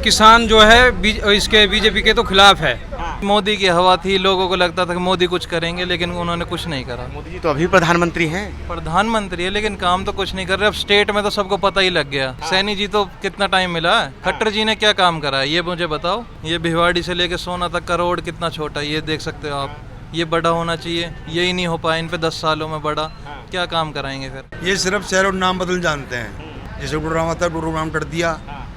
किसान जो है इसके बीजेपी के तो खिलाफ है। मोदी की हवा थी, लोगों को लगता था कि मोदी कुछ करेंगे, लेकिन उन्होंने कुछ नहीं करा। मोदी जी तो अभी प्रधानमंत्री हैं। प्रधानमंत्री है लेकिन काम तो कुछ नहीं कर रहे। अब स्टेट में तो सबको पता ही लग गया। सैनी जी तो कितना टाइम मिला है, खट्टर जी ने क्या काम करा है ये मुझे बताओ। ये भिवाड़ी से लेके सोना तक का रोड कितना छोटा है ये देख सकते हो आप। ये बड़ा होना चाहिए, यही नहीं हो पाया इन पे 10 सालों में बड़ा। क्या काम कराएंगे फिर? ये सिर्फ शहर और नाम बदल जानते हैं। जैसे गुरुग्राम आता है, गुरुग्राम कर दिया,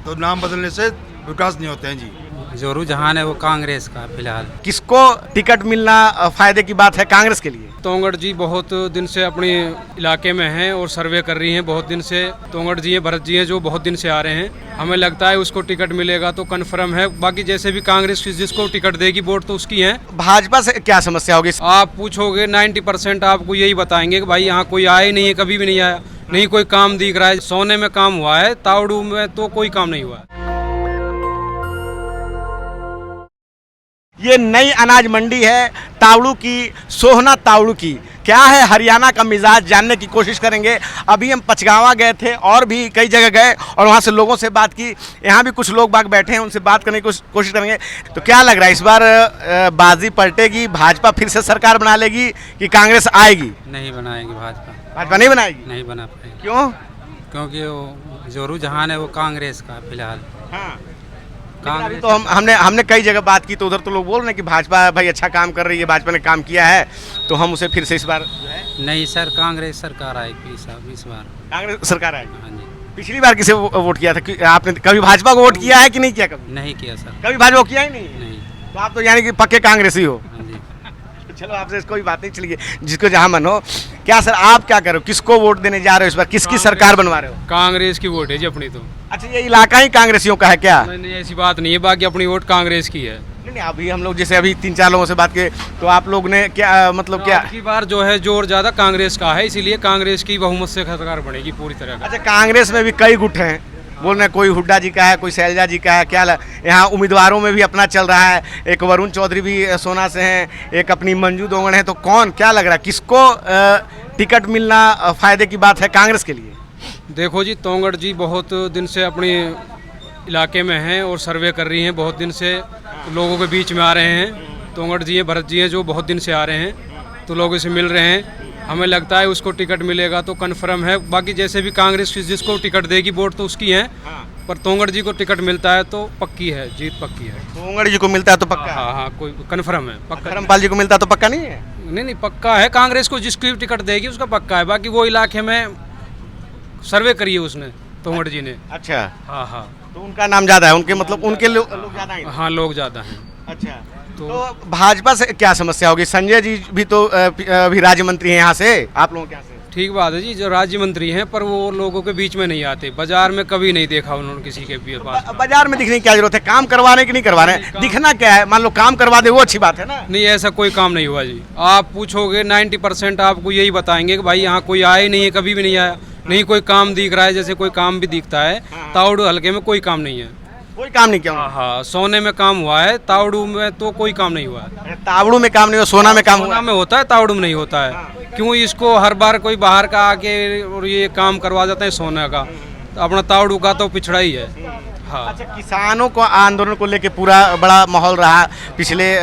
तो नाम बदलने से विकास नहीं होते हैं जी। जो रुझान है वो कांग्रेस का फिलहाल। किसको टिकट मिलना फायदे की बात है कांग्रेस के लिए? तोंगड़ जी बहुत दिन से अपने इलाके में हैं और सर्वे कर रही हैं बहुत दिन से। तोंगड़ जी हैं, भरत जी हैं जो बहुत दिन से आ रहे हैं। हमें लगता है उसको टिकट मिलेगा तो कन्फर्म है। बाकी जैसे भी कांग्रेस जिसको टिकट देगी वोट तो उसकी है। भाजपा से क्या समस्या होगी? आप पूछोगे 90% आपको यही बताएंगे कि भाई यहाँ कोई आया ही नहीं है, कभी भी नहीं आया, नहीं कोई काम दिख रहा है। सोने में काम हुआ है, तावड़ू में तो कोई काम नहीं हुआ है। ये नई अनाज मंडी है तावड़ू की, सोहना तावड़ू की। क्या है हरियाणा का मिजाज जानने की कोशिश करेंगे। अभी हम पचगावा गए थे और भी कई जगह गए और वहाँ से लोगों से बात की। यहाँ भी कुछ लोग बाग बैठे हैं, उनसे बात करने की कोशिश करेंगे। तो क्या लग रहा है इस बार बाजी पलटेगी, भाजपा फिर से सरकार बना लेगी कि कांग्रेस आएगी? नहीं बनाएगी भाजपा। भाजपा नहीं बनाएगी? नहीं बना पाएगी। क्यों? क्योंकि वो जो रुझान है वो कांग्रेस का फिलहाल। हाँ, कांग्रेस तो हमने कई जगह बात की तो उधर तो लोग बोल रहे हैं कि भाजपा भाई अच्छा काम कर रही है, भाजपा ने काम किया है, तो हम उसे फिर से इस बार नहीं सर, कांग्रेस सरकार आएगी इस बार। कांग्रेस सरकार आएगी। हाँ जी। पिछली बार किसे वोट किया था? आपने कभी भाजपा को वोट किया है कि नहीं किया? कभी नहीं किया सर। कभी भाजपा को किया ही नहीं? नहीं। तो आप तो यानी कि पक्के कांग्रेस ही हो। हाँ जी। चलो आपसे कोई बात नहीं, चलिए जिसको जहाँ मन हो। क्या सर आप क्या करो, किसको वोट देने जा रहे हो इस बार, किसकी सरकार बनवा रहे हो? कांग्रेस की वोट है जी अपनी तो। अच्छा, ये इलाका ही कांग्रेसियों का है क्या? नहीं ऐसी बात नहीं है, बाकी अपनी वोट कांग्रेस की है। नहीं अभी हम लोग जैसे अभी 3-4 लोगों से बात किए तो आप लोग ने क्या मतलब क्या? की बार जो है जोर ज्यादा कांग्रेस का है, इसीलिए कांग्रेस की बहुमत से सरकार बनेगी पूरी तरह का। अच्छा, कांग्रेस में भी कई गुट हैं, बोल रहे हैं कोई हुड्डा जी का है, कोई शैलजा जी का है। क्या यहाँ उम्मीदवारों में भी अपना चल रहा है, एक वरुण चौधरी भी सोना से हैं, एक अपनी मंजू दोंगड़ है। तो कौन क्या लग रहा है किसको टिकट मिलना फायदे की बात है कांग्रेस के लिए? देखो जी, तोंगड़ जी बहुत दिन से अपने इलाके में हैं और सर्वे कर रही हैं बहुत दिन से, लोगों के बीच में आ रहे हैं। तोंगड़ जी हैं, भरत जी हैं जो बहुत दिन से आ रहे हैं, तो लोगों से मिल रहे हैं। हमें लगता है उसको टिकट मिलेगा तो कन्फर्म है। बाकी जैसे भी कांग्रेस जिसको टिकट देगी वोट तो उसकी है। पर तोंगड़ जी को टिकट मिलता है तो पक्की है, जीत पक्की है। तोंगड़ जी को मिलता है तो पक्का? हाँ, कोई कन्फर्म है, पक्का। धर्मपाल जी को मिलता तो पक्का नहीं है? नहीं पक्का है। कांग्रेस को जिसकी टिकट देगी उसका पक्का है। बाकी वो इलाके में सर्वे करी है उसने, तोंगड़ जी ने। अच्छा, हाँ। तो उनका नाम ज्यादा है, उनके मतलब उनके लोग ज्यादा हैं। हाँ, लोग ज्यादा हैं। अच्छा, तो भाजपा से क्या समस्या होगी? संजय जी भी तो अभी राज्य मंत्री हैं यहाँ से, आप लोगों के यहाँ से। ठीक बात है जी, जो राज्य मंत्री हैं पर वो लोगों के बीच में नहीं आते। बाजार में कभी नहीं देखा उन्होंने किसी के भी पास। बाजार में दिखने की क्या जरूरत है? काम करवाने की नहीं करवा रहे हैं, दिखना क्या है? मान लो काम करवा दे वो अच्छी बात है ना। नहीं, ऐसा कोई काम नहीं हुआ जी। आप पूछोगे 90% आपको यही बताएंगे कि भाई यहाँ कोई आया ही नहीं है, कभी भी नहीं आया, नहीं कोई काम दिख रहा है। जैसे कोई काम भी दिखता है, तावड़ू हल्के में कोई काम नहीं है। कोई काम नहीं किया? हाँ, सोने में काम हुआ है, तावड़ू में तो कोई काम नहीं हुआ है। तावड़ू में काम नहीं हुआ, सोना में काम हुआ? सोना में होता है, तावड़ू में नहीं होता है। क्यों इसको हर बार कोई बाहर का आके और ये काम करवा जाता है सोने का, तो अपना तावड़ू का तो पिछड़ा ही है। हाँ। अच्छा, किसानों को आंदोलन को लेके पूरा बड़ा माहौल रहा पिछले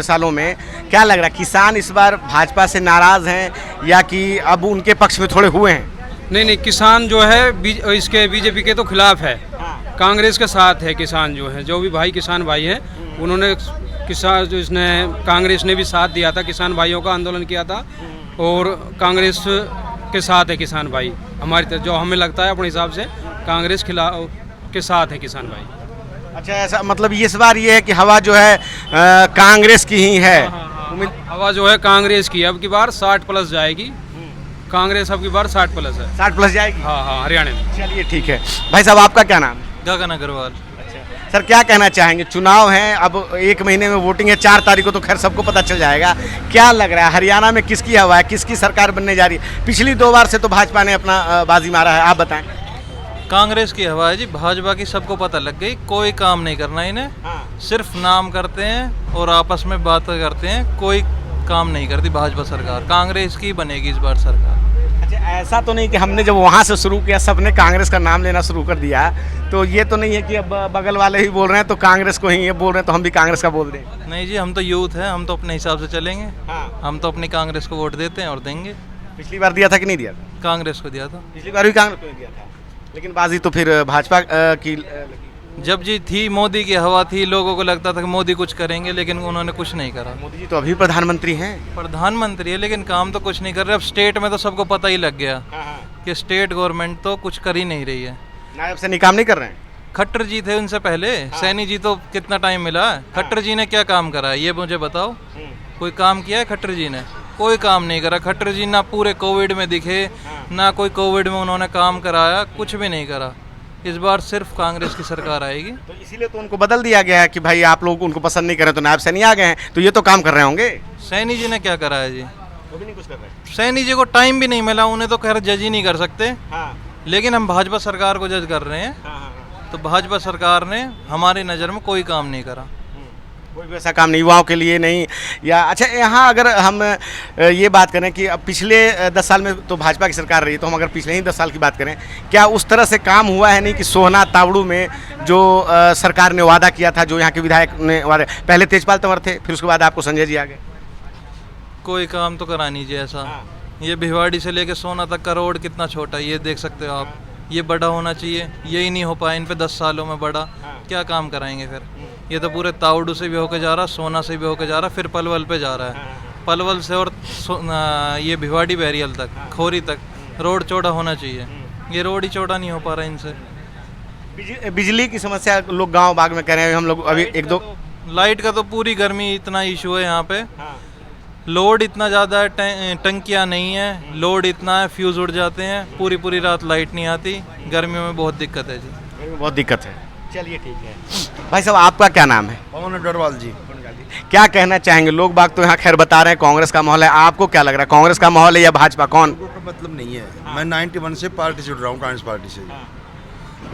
सालों में। क्या लग रहा है किसान इस बार भाजपा से नाराज हैं या कि अब उनके पक्ष में थोड़े हुए हैं? नहीं, किसान जो है इसके बीजेपी के तो खिलाफ है, कांग्रेस के साथ है। किसान जो है, जो भी भाई किसान भाई हैं, उन्होंने किसान जो इसने कांग्रेस ने भी साथ दिया था, किसान भाइयों का आंदोलन किया था और कांग्रेस के साथ है किसान भाई। हमारी तरफ जो हमें लगता है अपने हिसाब से कांग्रेस खिलाफ के साथ है किसान भाई। अच्छा, ऐसा मतलब इस बार ये है कि हवा जो है कांग्रेस की ही है? हवा जो है कांग्रेस की, अब की बार 60+ जाएगी कांग्रेस, अब की बार 60+ है। 60+ जाएगी? हाँ, हरियाणा में। चलिए ठीक है। भाई साहब आपका क्या नाम है? गगन अग्रवाल। सर क्या कहना चाहेंगे? चुनाव है, अब 1 महीने में वोटिंग है, 4 तारीख को तो खैर सबको पता चल जाएगा। क्या लग रहा है हरियाणा में किसकी हवा है, किसकी सरकार बनने जा रही है? पिछली 2 बार से तो भाजपा ने अपना बाजी मारा है, आप बताएं। कांग्रेस की हवा है जी, भाजपा की सबको पता लग गई। कोई काम नहीं करना इन्हें, सिर्फ नाम करते हैं और आपस में बातें करते हैं, कोई काम नहीं करती भाजपा सरकार। कांग्रेस की बनेगी इस बार सरकार। अच्छा, ऐसा तो नहीं कि हमने जब वहाँ से शुरू किया सबने कांग्रेस का नाम लेना शुरू कर दिया, तो ये तो नहीं है कि अब बगल वाले ही बोल रहे हैं तो कांग्रेस को ही ये बोल रहे हैं तो हम भी कांग्रेस का बोल दें। नहीं जी, हम तो यूथ है, हम तो अपने हिसाब से चलेंगे। हाँ। हम तो अपनी कांग्रेस को वोट देते हैं और देंगे। पिछली बार दिया था कि नहीं दिया था? कांग्रेस को दिया था। पिछली बार भी कांग्रेस को ही दिया था, लेकिन बाजी तो फिर भाजपा की जब जी थी मोदी की हवा थी, लोगों को लगता था कि मोदी कुछ करेंगे, लेकिन उन्होंने कुछ नहीं करा। मोदी जी तो अभी प्रधानमंत्री हैं। प्रधानमंत्री है लेकिन काम तो कुछ नहीं कर रहे। अब स्टेट में तो सबको पता ही लग गया कि स्टेट गवर्नमेंट तो कुछ कर ही नहीं रही है। नायब सैनी काम नहीं कर रहे हैं। खट्टर जी थे उनसे पहले, सैनी जी तो कितना टाइम मिला है। खट्टर जी ने क्या काम करा है ये मुझे बताओ। कोई काम किया है खट्टर जी ने? कोई काम नहीं करा। खट्टर जी ना पूरे कोविड में दिखे, ना कोई कोविड में उन्होंने काम कराया, कुछ भी नहीं करा। इस बार सिर्फ कांग्रेस की सरकार आएगी। तो इसीलिए तो उनको बदल दिया गया है कि भाई आप लोग उनको पसंद नहीं करें तो नायब सैनी आ गए हैं, तो ये तो काम कर रहे होंगे। सैनी जी ने क्या करा है जी? वो भी नहीं कुछ कर रहे। सैनी जी को टाइम भी नहीं मिला, उन्हें तो खैर जज ही नहीं कर सकते। हाँ लेकिन हम भाजपा सरकार को जज कर रहे हैं। तो भाजपा सरकार ने हमारी नज़र में कोई काम नहीं करा। कोई भी ऐसा काम नहीं युवाओं के लिए नहीं। या अच्छा, यहाँ अगर हम ये बात करें कि अब पिछले 10 साल में तो भाजपा की सरकार रही, तो हम अगर पिछले ही 10 साल की बात करें, क्या उस तरह से काम हुआ है नहीं कि सोहना तावड़ू में जो सरकार ने वादा किया था, जो यहाँ के विधायक ने वादा, पहले तेजपाल तंवर थे, फिर उसके बाद आपको संजय जी आ गए। कोई काम तो करा नहीं जी ऐसा। ये भिवाड़ी से लेके सोना तक का रोड कितना छोटा है, ये देख सकते हो आप। ये बड़ा होना चाहिए, यही नहीं हो पाया इन पे 10 सालों में बड़ा। क्या काम कराएंगे फिर? ये तो पूरे तावड़ू से भी होके जा रहा, सोना से भी होके जा रहा, फिर पलवल पे जा रहा है। पलवल से और ये भिवाड़ी बैरियल तक, खोरी तक रोड चौड़ा होना चाहिए। ये रोड ही चौड़ा नहीं हो पा रहा इनसे। बिजली की समस्या लोग गांव बाग में कह रहे हैं, हम लोग अभी एक दो लाइट का तो पूरी गर्मी इतना इशू है यहाँ पे। लोड इतना ज़्यादा है, टंकियाँ नहीं है, लोड इतना है, फ्यूज़ उड़ जाते हैं, पूरी पूरी रात लाइट नहीं आती। गर्मियों में बहुत दिक्कत है जी। बहुत दिक्कत है। चलिए ठीक है भाई साहब, आपका क्या नाम है? पवन अग्रवाल जी। क्या कहना चाहेंगे? लोग बाग तो यहाँ खैर बता रहे हैं कांग्रेस का माहौल है, आपको क्या लग रहा है, कांग्रेस का माहौल है या भाजपा? कौन? का मतलब नहीं है। मैं 91 से पार्टी से जुड़ रहा हूँ, कांग्रेस पार्टी से।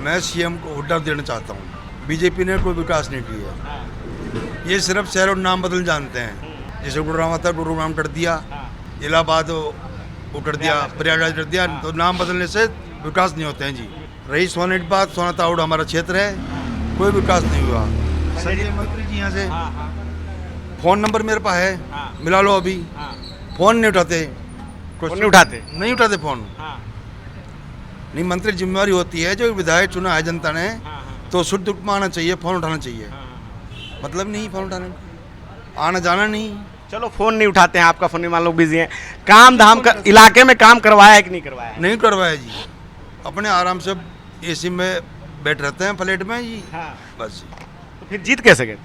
मैं सीएम को हुड्डा देना चाहता हूँ। बीजेपी ने कोई विकास नहीं किया। ये सिर्फ शहर और नाम बदल जानते हैं। जैसे गुरुग्राम था, गुरुग्राम कर दिया, इलाहाबाद वो कर दिया, प्रयागराज कर दिया, तो नाम बदलने से विकास नहीं होते हैं जी। रही सोने की बात, सोना तावड़ हमारा क्षेत्र है, कोई विकास नहीं हुआ। संजय मंत्री जी यहाँ से फ़ोन नंबर मेरे पास है, मिला लो अभी। फ़ोन नहीं उठाते, नहीं उठाते फ़ोन। नहीं, मंत्री जिम्मेवारी होती है, जो विधायक चुना है जनता ने, तो शुद्ध रूप में आना चाहिए, फ़ोन उठाना चाहिए। मतलब नहीं फ़ोन उठाने, आना जाना नहीं। चलो फ़ोन नहीं उठाते हैं, आपका फ़ोन नहीं, मान लो बिजी हैं। काम धाम का इलाके में काम करवाया है कि नहीं करवाया है? नहीं करवाया जी, अपने आराम से एसी में बैठ रहते हैं, फ्लैट में जी। बस तो फिर जीत कैसे गए?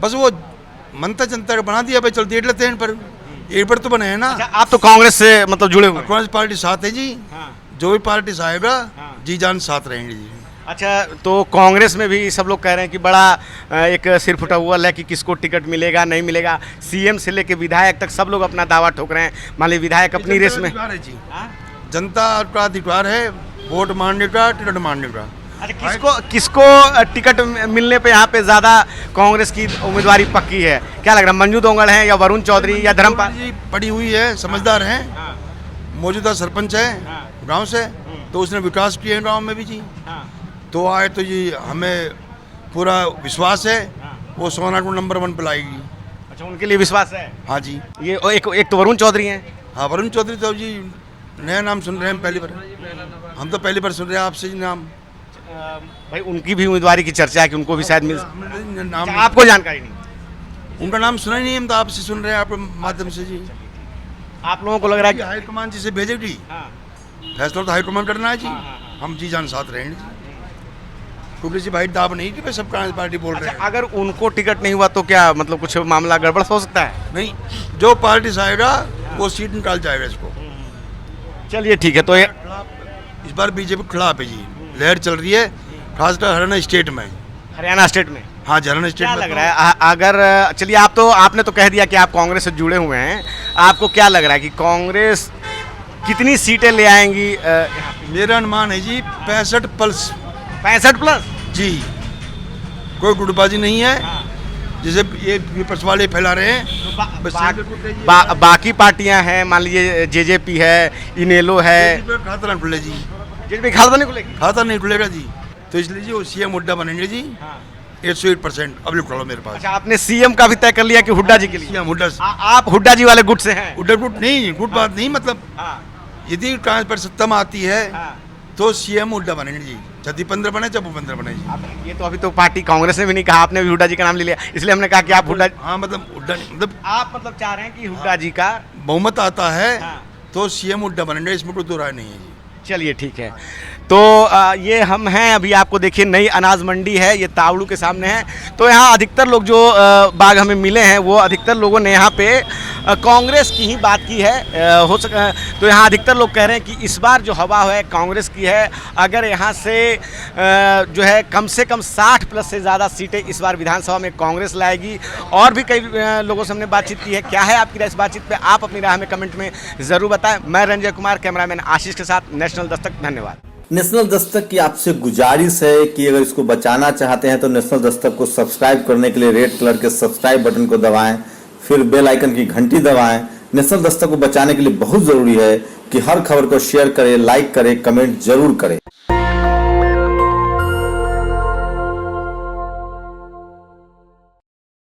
बस वो मनता जनता का बना दिया भाई, चल देख लेते हैं पर एक बार तो बने हैं ना। अच्छा, आप तो कांग्रेस से मतलब जुड़े हुए हैं? कांग्रेस पार्टी साथ है जी। जो भी पार्टी साहेबा जी जान साथ रहेंगे जी। अच्छा, तो कांग्रेस में भी सब लोग कह रहे हैं कि बड़ा एक सिर फुटा हुआ है कि किसको टिकट मिलेगा नहीं मिलेगा। सीएम से लेके विधायक तक सब लोग अपना दावा ठोक रहे हैं। मान लीजिए विधायक अपनी रेस में, जनता का अधिकार है वोट मारने का, टिकट मारने का। अच्छा, किसको टिकट मिलने पे यहाँ पे ज़्यादा कांग्रेस की उम्मीदवारी पक्की है? क्या लग रहा है, मंजू दोंगल है या वरुण चौधरी या धर्मपाल जी? पड़ी हुई है, समझदार हैं, मौजूदा सरपंच है गांव से, तो उसने विकास किया है गांव में भी जी। तो आए तो जी हमें पूरा विश्वास है वो सोना को नंबर 1 पे लाएगी। अच्छा, उनके लिए विश्वास है? हाँ जी। ये एक तो वरुण चौधरी हैं। हाँ, वरुण चौधरी तो जी नया नाम सुन रहे हैं, पहली बार हम तो पहली बार सुन रहे हैं आपसे जी नाम। भाई उनकी भी उम्मीदवारी की चर्चा है कि उनको भी शायद मिल। नाम आपको जानकारी नहीं? उनका नाम सुना ही नहीं, हम तो आपसे सुन रहे हैं, आपके माध्यम से जी। आप लोगों को लग रहा है कि हाईकमान जी से भेजेगी, फैसला तो हाईकमान करना है जी। हम जी जान साथ रहेंगे जी, क्योंकि जी भाई दाब नहीं कि भाई सब कांग्रेस पार्टी बोल रहे हैं। अगर उनको टिकट नहीं हुआ तो क्या मतलब कुछ मामला गड़बड़ हो सकता है? नहीं, जो पार्टी से आएगा वो सीट निकाल जाएगा इसको। चलिए ठीक है। तो इस बार बीजेपी के खिलाफ है जी, लहर चल रही है, खासकर हरियाणा स्टेट में। हरियाणा स्टेट में? हाँ, हरियाणा स्टेट क्या में लग रहा है अगर, चलिए आपने तो कह दिया कि आप कांग्रेस से जुड़े हुए हैं, आपको क्या लग रहा है कि कांग्रेस कितनी सीटें ले आएंगी? मेरा अनुमान है जी 65+। 65+ जी, कोई गुटबाजी नहीं है जैसे ये विपक्ष वाले फैला रहे हैं। बस बाकी पार्टियां हैं, मान लीजिए जेजेपी है, इनेलो है, खाता ना खुले जी, जेजेपी खाता नहीं खुलेगी। खाता नहीं खुलेगा जी, तो इसलिए जी वो सीएम हुड्डा बनेंगे जी 108%। अब लिख लो मेरे पास। अच्छा, आपने सीएम का भी तय कर लिया कि हुड्डा जी के लिए? सीएम हुड्डा। आप हुड्डा जी वाले गुट से हैं? हुड्डा गुट नहीं, गुट बात नहीं, मतलब यदि कांग्रेस पर सत्ता में आती है तो सीएम हुड्डा बनेंगे जी, चाहे 15 बने चाहे 15 बने जी। ये तो अभी तो पार्टी कांग्रेस ने भी नहीं कहा, आपने भी हुड्डा जी का नाम ले लिया, इसलिए हमने कहा कि आप हुड्डा। हाँ मतलब हुड्डा मतलब आप मतलब चाह रहे हैं कि हुड्डा जी का बहुमत आता है तो सीएम हुड्डा बनेंगे, इसमें कोई दो राय नहीं है जी। चलिए ठीक है। तो ये हम हैं अभी, आपको देखिए नई अनाज मंडी है, ये तावड़ू के सामने है। तो यहाँ अधिकतर लोग जो बाग हमें मिले हैं वो अधिकतर लोगों ने यहाँ पे कांग्रेस की ही बात की है। हो सका तो यहाँ अधिकतर लोग कह रहे हैं कि इस बार जो हवा है कांग्रेस की है। अगर यहाँ से जो है कम से कम 60 प्लस से ज़्यादा सीटें इस बार विधानसभा में कांग्रेस लाएगी। और भी कई लोगों से हमने बातचीत की है। क्या है आपकी राय इस बातचीत पे? आप अपनी राय हमें कमेंट में ज़रूर बताएं। मैं रंजय कुमार, कैमरामैन आशीष के साथ, नेशनल दस्तक। धन्यवाद। नेशनल दस्तक की आपसे गुजारिश है कि अगर इसको बचाना चाहते हैं तो नेशनल दस्तक को सब्सक्राइब करने के लिए रेड कलर के सब्सक्राइब बटन को दबाएं, फिर बेल आइकन की घंटी दबाएं। नेशनल दस्तक को बचाने के लिए बहुत जरूरी है कि हर खबर को शेयर करें, लाइक करें, कमेंट जरूर करें।